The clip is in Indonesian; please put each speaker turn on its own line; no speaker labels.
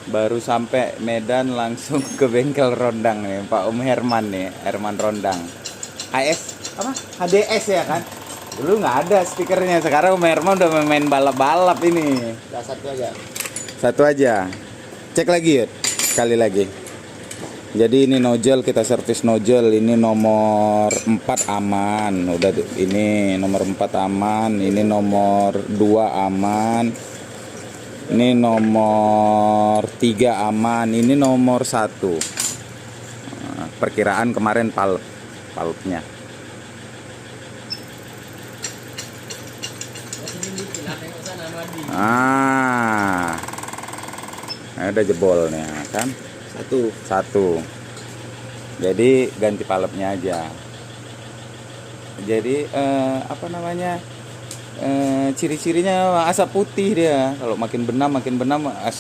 Baru sampai Medan langsung ke bengkel Rondang nih, Pak Om Herman nih, Herman Rondang. HS apa? HDS ya kan? Dulu nggak ada stikernya, sekarang Om Herman udah main balap-balap ini.
Ya, satu aja.
Satu aja. Cek lagi, Yud. Sekali lagi. Jadi ini nozzle, kita servis nozzle, ini nomor 4 aman. Udah ini nomor 4 aman, ini nomor 2 aman. Ini nomor 3 aman, ini nomor 1. Nah, perkiraan kemarin palpnya. Ah. Ada jebolnya kan? Satu. Jadi ganti palpnya aja. Jadi apa namanya? Ciri-cirinya asap putih dia. Kalau makin benam asap